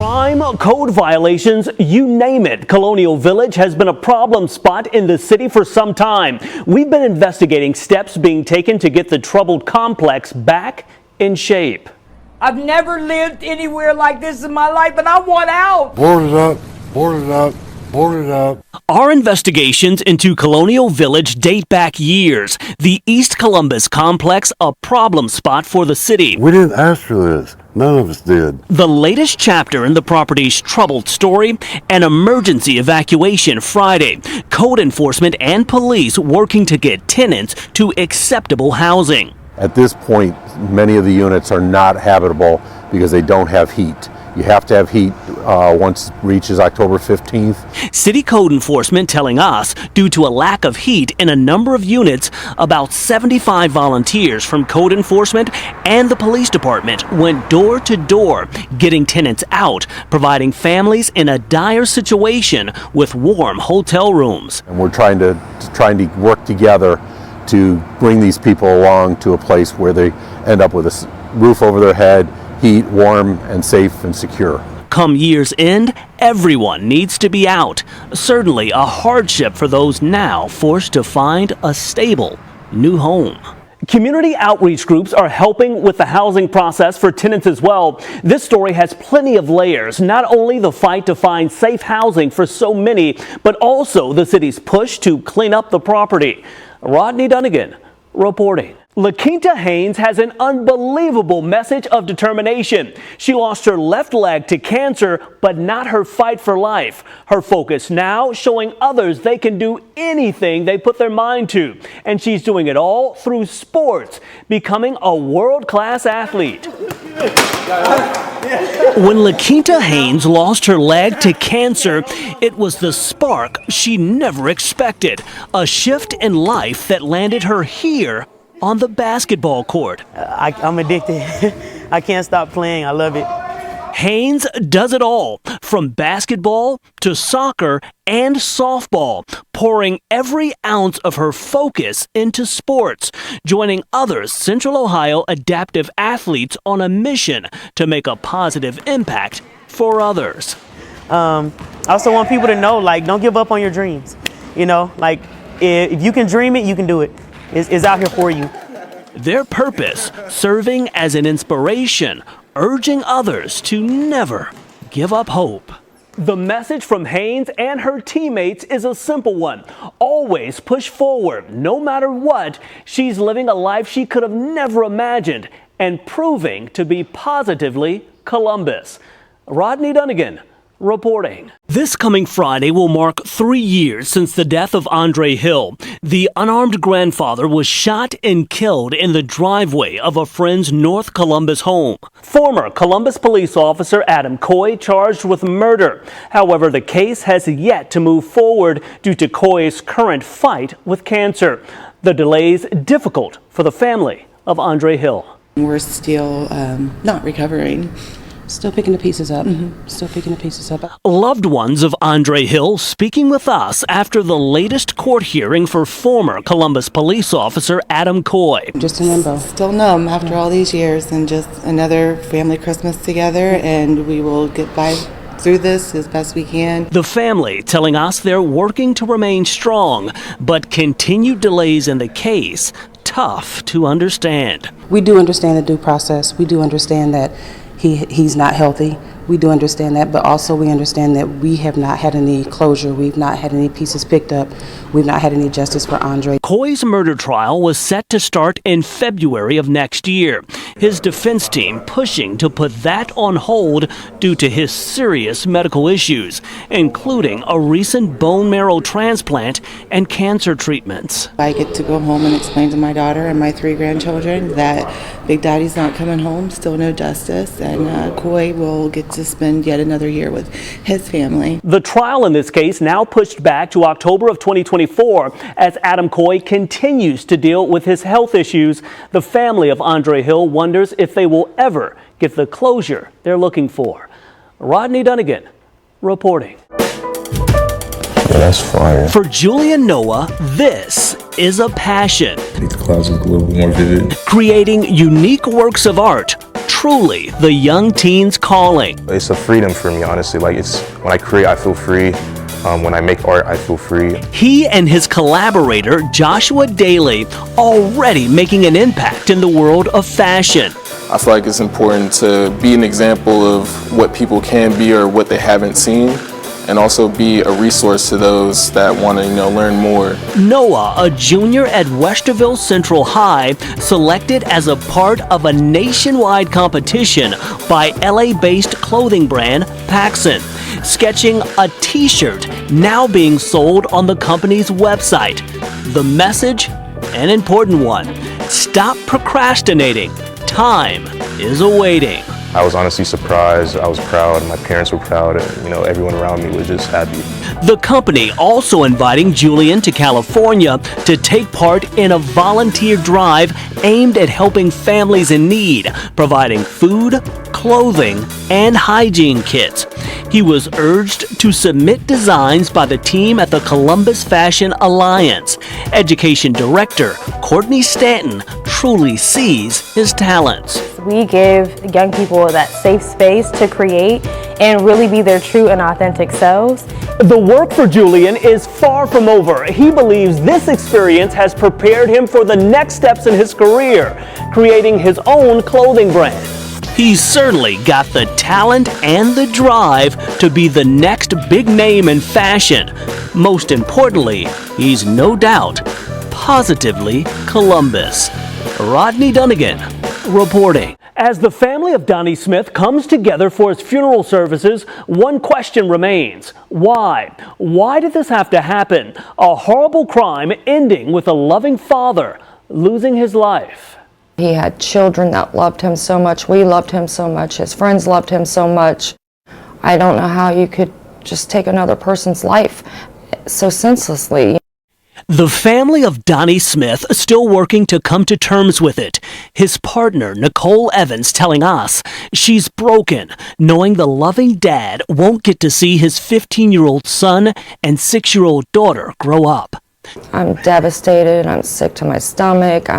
Crime, code violations, you name it. Colonial Village has been a problem spot in the city for some time. We've been investigating steps being taken to get the troubled complex back in shape. I've never lived anywhere like this in my life, and I want out. Boarded up, boarded up, boarded up. Our investigations into Colonial Village date back years. The East Columbus complex, a problem spot for the city. We didn't ask for this. None of us did. The latest chapter in the property's troubled story, an emergency evacuation Friday. Code enforcement and police working to get tenants to acceptable housing. At this point, many of the units are not habitable because they don't have heat. You have to have heat once it reaches October 15th. City code enforcement telling us, due to a lack of heat in a number of units, about 75 volunteers from code enforcement and the police department went door to door, getting tenants out, providing families in a dire situation with warm hotel rooms. And we're trying to work together to bring these people along to a place where they end up with a roof over their head, heat, warm, and safe and secure. Come year's end, everyone needs to be out. Certainly a hardship for those now forced to find a stable new home. Community outreach groups are helping with the housing process for tenants as well. This story has plenty of layers, not only the fight to find safe housing for so many, but also the city's push to clean up the property. Rodney Dunigan reporting. LaQuinta Haynes has an unbelievable message of determination. She lost her left leg to cancer, but not her fight for life. Her focus now showing others they can do anything they put their mind to. And she's doing it all through sports, becoming a world-class athlete. When LaQuinta Haynes lost her leg to cancer, it was the spark she never expected. A shift in life that landed her here on the basketball court. I'm addicted. I can't stop playing. I love it. Haynes does it all, from basketball to soccer and softball, pouring every ounce of her focus into sports, joining other Central Ohio adaptive athletes on a mission to make a positive impact for others. I also want people to know, don't give up on your dreams. If you can dream it, you can do it. It's out here for you. Their purpose, serving as an inspiration, urging others to never give up hope. The message from Haynes and her teammates is a simple one. Always push forward, no matter what. She's living a life she could have never imagined and proving to be positively Columbus. Rodney Dunigan reporting. This coming Friday will mark 3 years since the death of Andre Hill. The unarmed grandfather was shot and killed in the driveway of a friend's North Columbus home. Former Columbus police officer Adam Coy charged with murder. However, the case has yet to move forward due to Coy's current fight with cancer. The delays difficult for the family of Andre Hill. We're still not recovering. Still picking the pieces up. Still picking the pieces up. Loved ones of Andre Hill speaking with us after the latest court hearing for former Columbus police officer Adam Coy. Just in limbo. Still numb after all these years, and just another family Christmas together, and we will get by through this as best we can. The family telling us they're working to remain strong, but continued delays in the case tough to understand. We do understand the due process. We do understand that he's not healthy. We do understand that, but also we understand that we have not had any closure. We've not had any pieces picked up. We've not had any justice for Andre. Coy's murder trial was set to start in February of next year. His defense team pushing to put that on hold due to his serious medical issues, including a recent bone marrow transplant and cancer treatments. I get to go home and explain to my daughter and my 3 grandchildren that Big Daddy's not coming home, still no justice, and Coy will get to spend yet another year with his family. The trial in this case now pushed back to October of 2024 as Adam Coy continues to deal with his health issues. The family of Andre Hill wonders if they will ever get the closure they're looking for. Rodney Dunigan reporting. That's fire. For Julian Noah, this is a passion. Make the clouds look a little bit more vivid. Creating unique works of art Truly the young teen's calling. It's a freedom for me, honestly. Like, it's when I create, I feel free. When I make art, I feel free. He and his collaborator, Joshua Daly, already making an impact in the world of fashion. I feel like it's important to be an example of what people can be or what they haven't seen, and also be a resource to those that want to, learn more. Noah, a junior at Westerville Central High, selected as a part of a nationwide competition by LA-based clothing brand Paxson, sketching a t-shirt now being sold on the company's website. The message, an important one: stop procrastinating. Time is awaiting. I was honestly surprised. I was proud. My parents were proud. And, everyone around me was just happy. The company also inviting Julian to California to take part in a volunteer drive aimed at helping families in need, providing food, clothing, and hygiene kits. He was urged to submit designs by the team at the Columbus Fashion Alliance. Education Director Courtney Stanton truly sees his talents. We give young people that safe space to create and really be their true and authentic selves. The work for Julian is far from over. He believes this experience has prepared him for the next steps in his career, creating his own clothing brand. He's certainly got the talent and the drive to be the next big name in fashion. Most importantly, he's no doubt positively Columbus. Rodney Dunigan reporting. As the family of Donnie Smith comes together for his funeral services, one question remains. Why? Why did this have to happen? A horrible crime ending with a loving father losing his life. He had children that loved him so much. We loved him so much. His friends loved him so much. I don't know how you could just take another person's life so senselessly. The family of Donnie Smith still working to come to terms with it. His partner, Nicole Evans, telling us she's broken, knowing the loving dad won't get to see his 15-year-old son and 6-year-old daughter grow up. I'm devastated. I'm sick to my stomach.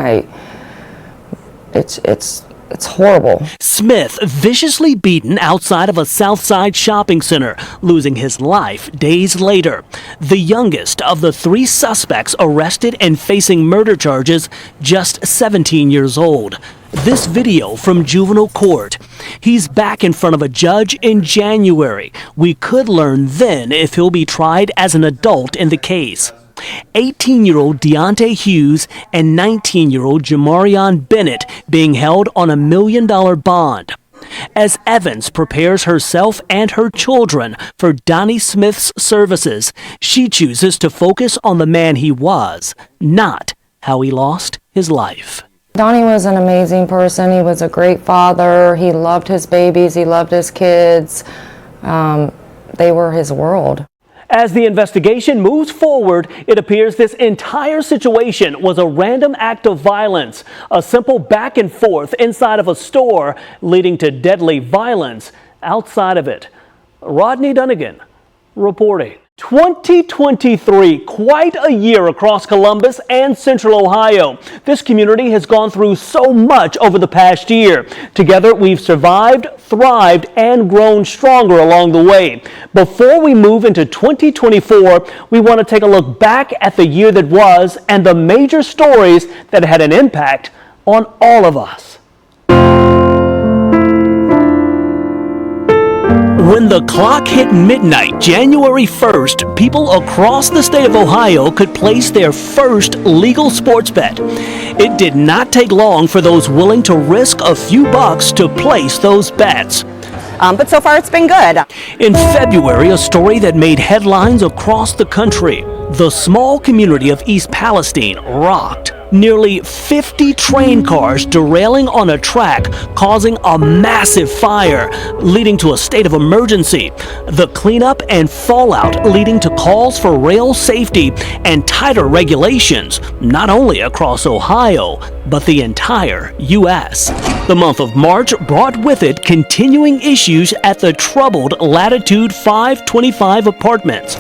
It's horrible. Smith viciously beaten outside of a Southside shopping center, losing his life days later. The youngest of the 3 suspects arrested and facing murder charges, just 17 years old. This video from juvenile court. He's back in front of a judge in January. We could learn then if he'll be tried as an adult in the case. 18-year-old Deontay Hughes and 19-year-old Jamarion Bennett being held on $1 million bond. As Evans prepares herself and her children for Donnie Smith's services, she chooses to focus on the man he was, not how he lost his life. Donnie was an amazing person. He was a great father. He loved his babies. He loved his kids. They were his world. As the investigation moves forward, it appears this entire situation was a random act of violence, a simple back and forth inside of a store leading to deadly violence outside of it. Rodney Dunigan reporting. 2023, quite a year across Columbus and Central Ohio. This community has gone through so much over the past year. Together, we've survived, thrived, and grown stronger along the way. Before we move into 2024, we want to take a look back at the year that was and the major stories that had an impact on all of us. When the clock hit midnight, January 1st, people across the state of Ohio could place their first legal sports bet. It did not take long for those willing to risk a few bucks to place those bets. But so far it's been good. In February, a story that made headlines across the country. The small community of East Palestine rocked. Nearly 50 train cars derailing on a track, causing a massive fire, leading to a state of emergency. The cleanup and fallout leading to calls for rail safety and tighter regulations, not only across Ohio, but the entire U.S. The month of March brought with it continuing issues at the troubled Latitude 525 apartments.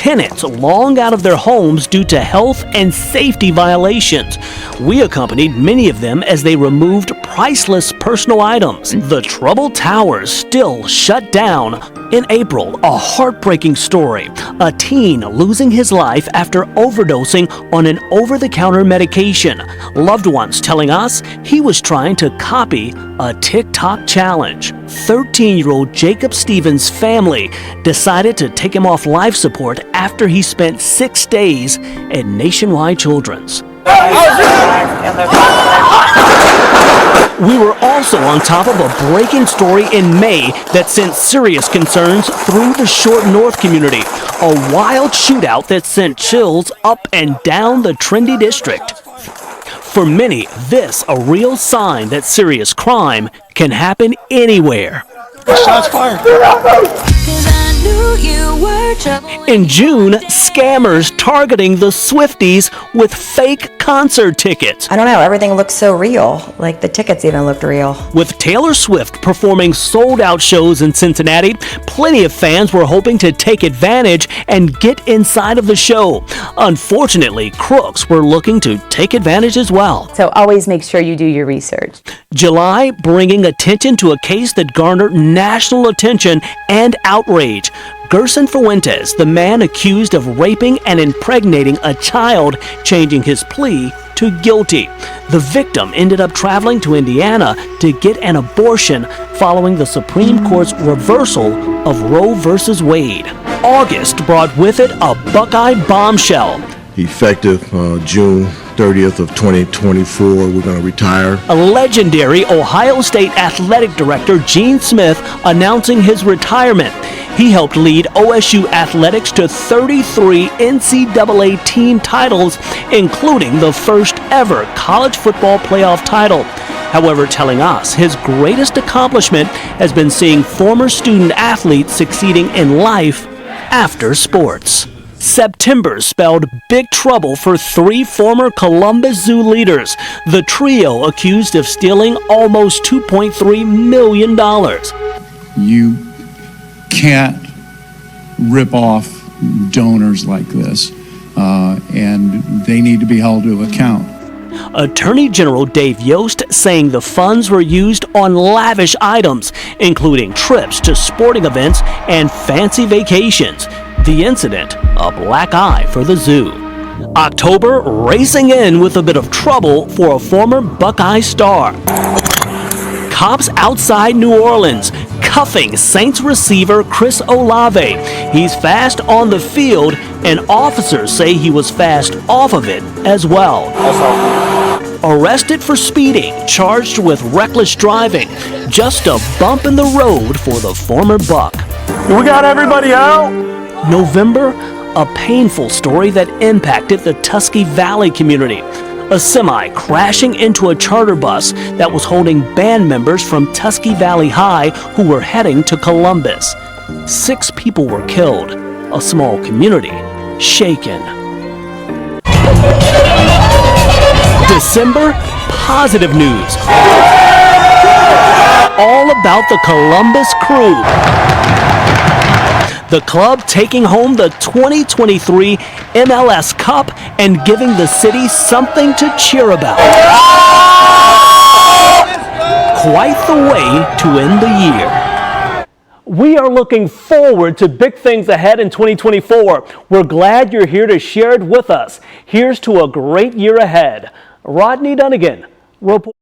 tenants long out of their homes due to health and safety violations. We accompanied many of them as they removed priceless personal items. The troubled towers still shut down. In April, a heartbreaking story. A teen losing his life after overdosing on an over-the-counter medication. Loved ones telling us he was trying to copy a TikTok challenge. 13-year-old Jacob Stevens' family decided to take him off life support after he spent 6 days at Nationwide Children's. We were also on top of a breaking story in May that sent serious concerns through the Short North community. A wild shootout that sent chills up and down the Trendy district. For many, this a real sign that serious crime can happen anywhere. Shots fired. In June, scammers targeting the Swifties with fake concert tickets. I don't know, everything looks so real. Like the tickets even looked real. With Taylor Swift performing sold-out shows in Cincinnati, plenty of fans were hoping to take advantage and get inside of the show. Unfortunately, crooks were looking to take advantage as well. So always make sure you do your research. July, bringing attention to a case that garnered national attention and outrage. Gerson Fuentes, the man accused of raping and impregnating a child, changing his plea to guilty. The victim ended up traveling to Indiana to get an abortion following the Supreme Court's reversal of Roe v. Wade. August brought with it a Buckeye bombshell. Effective June 30th of 2024, we're going to retire. A legendary Ohio State athletic director, Gene Smith, announcing his retirement. He helped lead OSU athletics to 33 NCAA team titles, including the first ever college football playoff title. However, telling us his greatest accomplishment has been seeing former student athletes succeeding in life after sports. September spelled big trouble for 3 former Columbus Zoo leaders, the trio accused of stealing almost $2.3 million. You can't rip off donors like this, and they need to be held to account. Attorney General Dave Yost saying the funds were used on lavish items, including trips to sporting events and fancy vacations. The incident, a black eye for the zoo. October racing in with a bit of trouble for a former Buckeye star. Cops outside New Orleans cuffing Saints receiver Chris Olave. He's fast on the field, and officers say he was fast off of it as well. Arrested for speeding, charged with reckless driving. Just a bump in the road for the former Buck. We got everybody out. November, a painful story that impacted the Tusky Valley community. A semi crashing into a charter bus that was holding band members from Tusky Valley High who were heading to Columbus. 6 people were killed. A small community shaken. December, positive news. All about the Columbus Crew. The club taking home the 2023 MLS Cup and giving the city something to cheer about. Quite the way to end the year. We are looking forward to big things ahead in 2024. We're glad you're here to share it with us. Here's to a great year ahead. Rodney Dunigan, report.